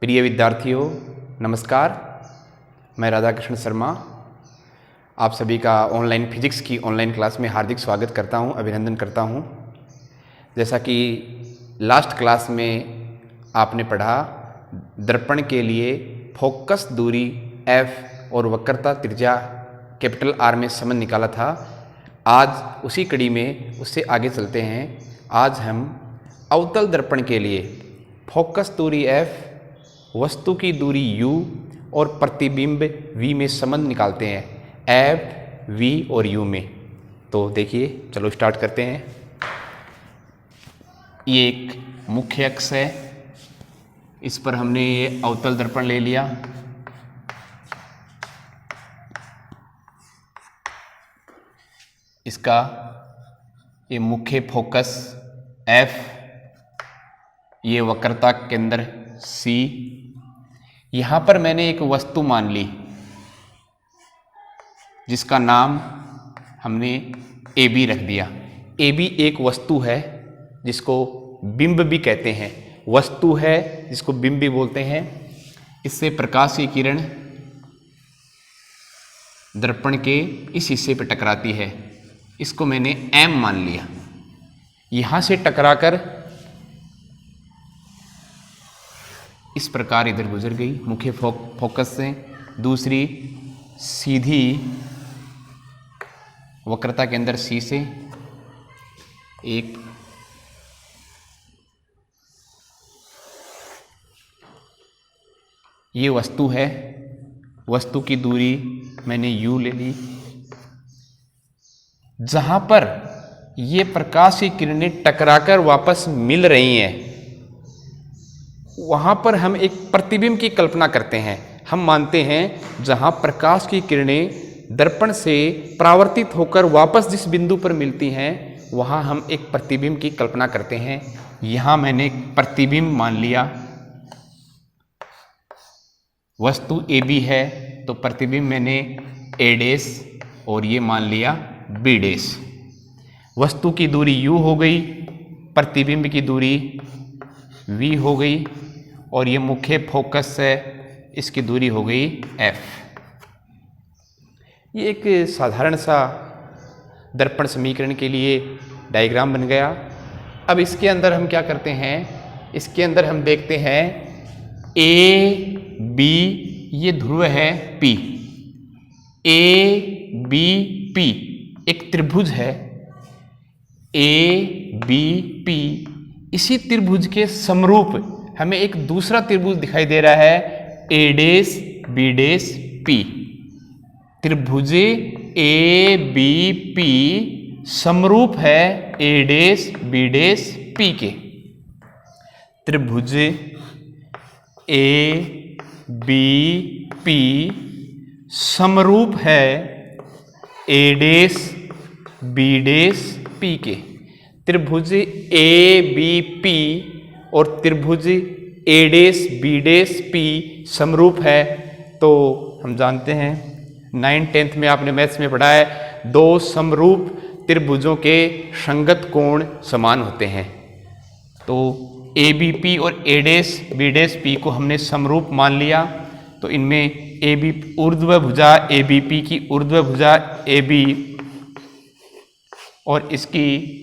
प्रिय विद्यार्थियों, नमस्कार। मैं राधाकृष्ण शर्मा आप सभी का ऑनलाइन फिजिक्स की ऑनलाइन क्लास में हार्दिक स्वागत करता हूं, अभिनंदन करता हूं। जैसा कि लास्ट क्लास में आपने पढ़ा, दर्पण के लिए फोकस दूरी F और वक्रता त्रिज्या कैपिटल R में संबंध निकाला था। आज उसी कड़ी में उससे आगे चलते हैं। आज हम अवतल दर्पण के लिए फोकस दूरी F, वस्तु की दूरी U और प्रतिबिंब V में संबंध निकालते हैं, F, V और U में। तो देखिए, चलो स्टार्ट करते हैं। ये एक मुख्य अक्ष है, इस पर हमने ये अवतल दर्पण ले लिया। इसका ये मुख्य फोकस F, ये वक्रता केंद्र C। यहाँ पर मैंने एक वस्तु मान ली जिसका नाम हमने AB रख दिया। AB एक वस्तु है जिसको बिंब भी कहते हैं, वस्तु है जिसको बिंब भी बोलते हैं। इससे प्रकाश की किरण दर्पण के इस हिस्से पर टकराती है, इसको मैंने M मान लिया। यहाँ से टकराकर इस प्रकार इधर गुजर गई मुख्य फोकस से। दूसरी सीधी वक्रता के अंदर C से एक ये वस्तु है, वस्तु की दूरी मैंने U ले ली। जहां पर ये प्रकाश की किरणें टकराकर वापस मिल रही हैं, वहाँ पर हम एक प्रतिबिंब की कल्पना करते हैं। हम मानते हैं जहाँ प्रकाश की किरणें दर्पण से परावर्तित होकर वापस जिस बिंदु पर मिलती हैं, वहाँ हम एक प्रतिबिंब की कल्पना करते हैं। यहाँ मैंने एक प्रतिबिंब मान लिया। वस्तु AB है तो प्रतिबिंब मैंने A' और ये मान लिया B'। वस्तु की दूरी U हो गई, प्रतिबिंब की दूरी V हो गई और ये मुख्य फोकस है, इसकी दूरी हो गई F। ये एक साधारण सा दर्पण समीकरण के लिए डायग्राम बन गया। अब इसके अंदर हम क्या करते हैं, इसके अंदर हम देखते हैं AB, ये ध्रुव है P, ABP एक त्रिभुज है ABP। इसी त्रिभुज के समरूप हमें एक दूसरा त्रिभुज दिखाई दे रहा है A'B'P। त्रिभुज ABP समरूप है A'B'P के। त्रिभुज ABP समरूप है A'B'P के। त्रिभुज ABP और त्रिभुज A'B'P समरूप है, तो हम जानते हैं 9th-10th में आपने मैथ्स में पढ़ा है, दो समरूप त्रिभुजों के संगत कोण समान होते हैं। तो ABP और A'B'P को हमने समरूप मान लिया, तो इनमें AB ऊर्ध्व भुजा ABP की ऊर्ध्व भुजा AB और इसकी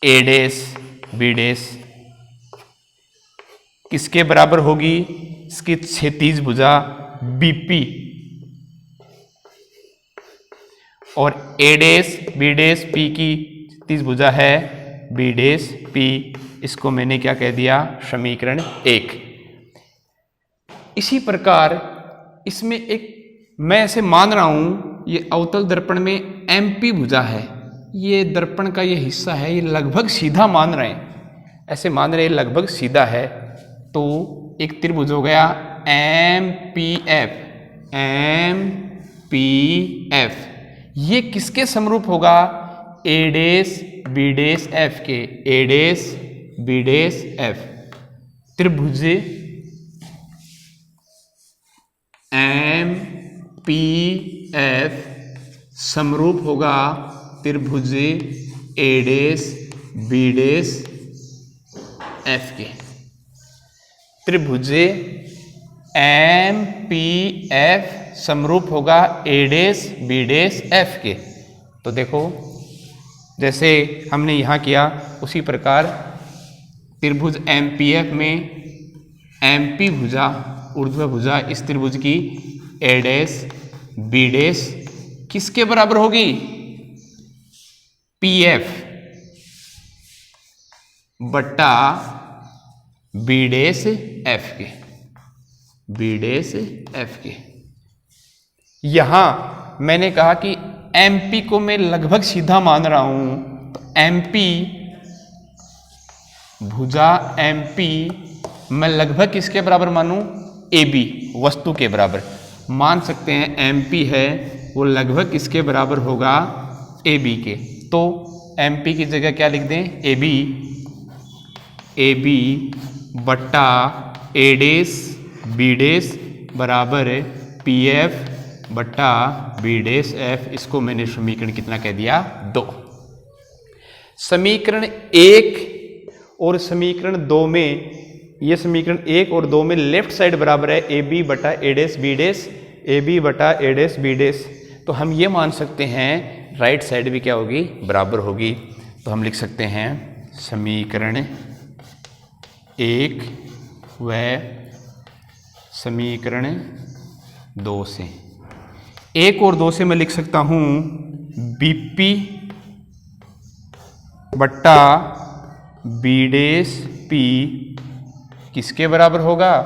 A'B' किसके बराबर होगी, इसकी क्षैतिज भुजा BP और A'B'P की क्षैतिज भुजा है B'P। इसको मैंने क्या कह दिया, समीकरण 1। इसी प्रकार इसमें एक मैं ऐसे मान रहा हूं, ये अवतल दर्पण में MP भुजा है, ये दर्पण का ये हिस्सा है, ये लगभग सीधा मान रहे हैं, ऐसे मान रहे हैं लगभग सीधा है। तो एक त्रिभुज हो गया MPF। ये किसके समरूप होगा, A'B'F के, A'B'F। त्रिभुज MPF समरूप होगा त्रिभुज A'B'F के। त्रिभुज एम पी एफ समरूप होगा ए डैश बी डैश एफ के। तो देखो जैसे हमने यहाँ किया उसी प्रकार त्रिभुज एम पी एफ में एम पी भुजा ऊर्ध्व भुजा इस त्रिभुज की ए डैश बी डैश किसके बराबर होगी? पी एफ बट्टा बी डैश एफ के, बी डैश एफ के। यहां मैंने कहा कि एमपी को मैं लगभग सीधा मान रहा हूं, तो एमपी भुजा एमपी मैं लगभग किसके बराबर मानूं? ए बी वस्तु के बराबर मान सकते हैं। एमपी है वो लगभग किसके बराबर होगा? ए बी के। तो एमपी की जगह क्या लिख दें? ए बी बट्टा ए डैश बी डैश बराबर पी एफ बट्टा बी डैश एफ। इसको मैंने समीकरण कितना कह दिया? 2। समीकरण 1 और समीकरण 2 में, ये समीकरण 1 और 2 में लेफ्ट साइड बराबर है ए बी बटा A dash B dash, A B बटा ए डैश बी डैश। तो हम ये मान सकते हैं राइट साइड भी क्या होगी? बराबर होगी। तो हम लिख सकते हैं समीकरण 1 व समीकरण 2 से, 1 और 2 से मैं लिख सकता हूं बीपी बट्टा बी डैश पी किसके बराबर होगा?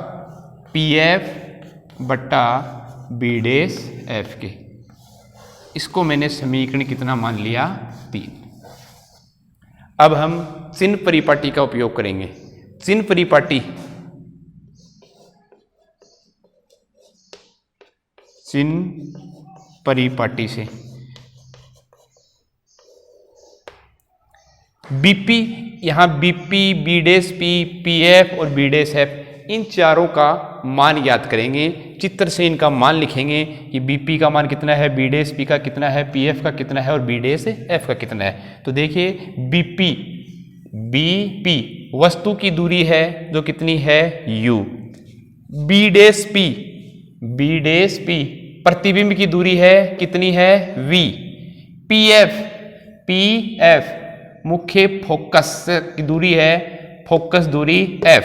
पी एफ बट्टा बी डैश एफ के। इसको मैंने समीकरण कितना मान लिया? 3। अब हम चिन्ह परिपाटी का उपयोग करेंगे। चिन्ह परिपाटी, चिन्ह परिपाटी से बीपी, यहां BP B dash P P F और बी डैश एफ, इन चारों का मान याद करेंगे। चित्र से इनका मान लिखेंगे कि बीपी का मान कितना है, बी डैश पी का कितना है, पी एफ का कितना है और बी डैश एफ का कितना है। तो देखिए बीपी बीपी वस्तु की दूरी है जो कितनी है? u। बी डैश पी प्रतिबिंब की दूरी है कितनी है? v। पी एफ मुख्य फोकस की दूरी है, फोकस दूरी f।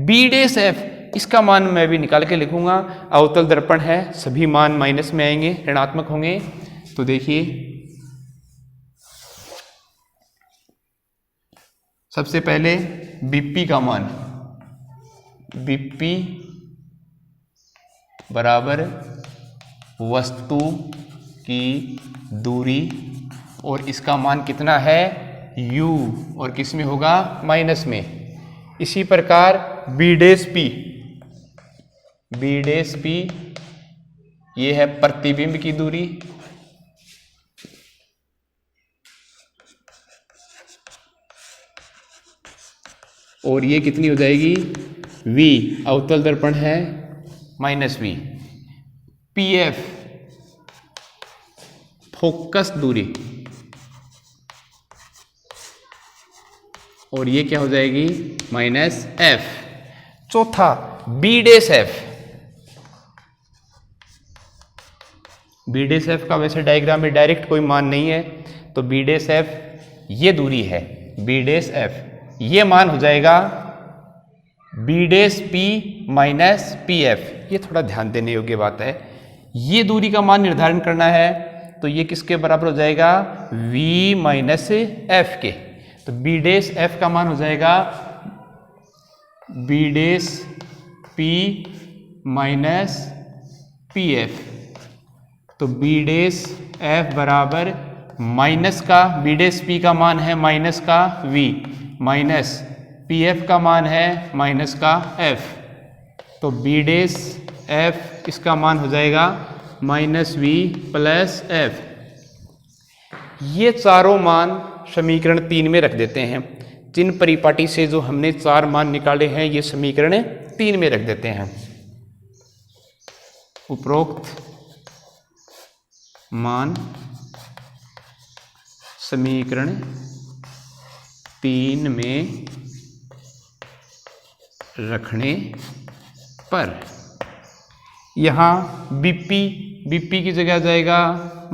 बी डैश एफ इसका मान मैं भी निकाल के लिखूंगा। अवतल दर्पण है, सभी मान माइनस में आएंगे, ऋणात्मक होंगे। तो देखिए सबसे पहले बीपी का मान, बीपी बराबर वस्तु की दूरी और इसका मान कितना है? u और किस में होगा? माइनस में। इसी प्रकार बी डैश पी ये है प्रतिबिंब की दूरी, और ये कितनी हो जाएगी? v। अवतल दर्पण है minus v। P F focus दूरी, और ये क्या हो जाएगी? Minus F. चौथा B dash F, B dash F का वैसे डायग्राम में डायरेक्ट कोई मान नहीं है, तो बी डैश एफ ये दूरी है, बी डैश एफ ये मान हो जाएगा B dash P minus P F. ये थोड़ा ध्यान देने योग्य बात है। ये दूरी का मान निर्धारण करना है, तो ये किसके बराबर हो जाएगा? v माइनस एफ के। तो बी डैश एफ का मान हो जाएगा B dash P minus P F. तो बी डैश एफ बराबर माइनस का, बी डैश पी का मान है माइनस का v माइनस पी एफ का मान है माइनस का f। तो बी डैश एफ इसका मान हो जाएगा माइनस v प्लस एफ। ये चारों मान समीकरण 3 में रख देते हैं। चिन्ह परिपाटी से जो हमने 4 मान निकाले हैं ये समीकरण 3 में रख देते हैं। उपरोक्त मान समीकरण 3 में रखने पर यहाँ बीपी की जगह आ जाएगा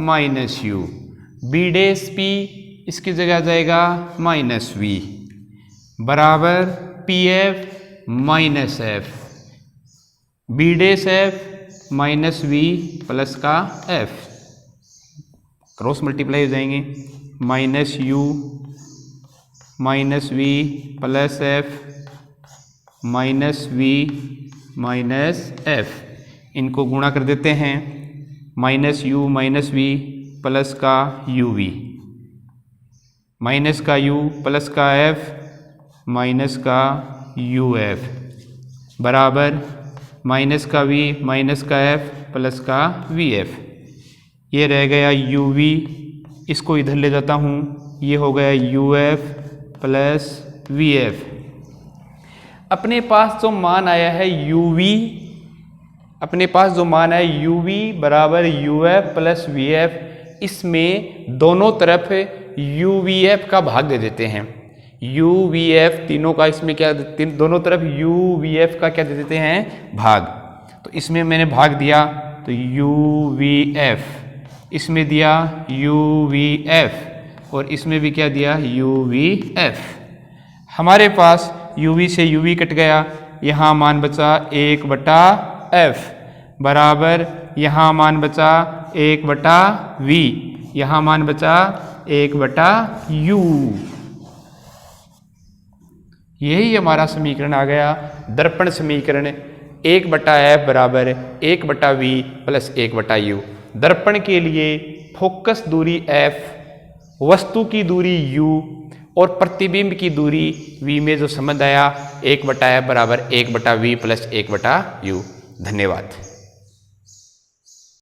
minus U, B dash P इसकी जगह आ जाएगा माइनस वी, बराबर P F minus F, B dash F minus V plus का एफ, क्रॉस मल्टीप्लाई हो जाएंगे, minus U minus V plus F minus V minus F, इनको गुणा कर देते हैं, minus U minus V plus का यू वी, माइनस का यू प्लस का एफ माइनस का यू एफ, बराबर माइनस का वी माइनस का एफ प्लस का वी एफ। ये रह गया यू वी, इसको इधर ले जाता हूँ, ये हो गया U F plus V F. अपने पास जो मान आया है यू वी, अपने पास जो मान है यू वी बराबर U F plus V F, इसमें दोनों तरफ यू वी एफ का भाग दे देते हैं। यू वी एफ तीनों का, इसमें क्या दोनों तरफ यू वी एफ का क्या दे देते हैं भाग। तो इसमें मैंने भाग दिया तो यू वी एफ, इसमें दिया यू वी एफ और इसमें भी क्या दिया यू वी एफ। हमारे पास यू वी से यू वी कट गया, यहाँ मान बचा 1/f बराबर यहाँ मान बचा 1/v, यहाँ मान बचा 1/u। यही हमारा समीकरण आ गया, दर्पण समीकरण 1/f बराबर 1/v प्लस 1/u। दर्पण के लिए फोकस दूरी f, वस्तु की दूरी u और प्रतिबिंब की दूरी v में जो संबंध आया 1/f बराबर 1/v प्लस 1/u। धन्यवाद।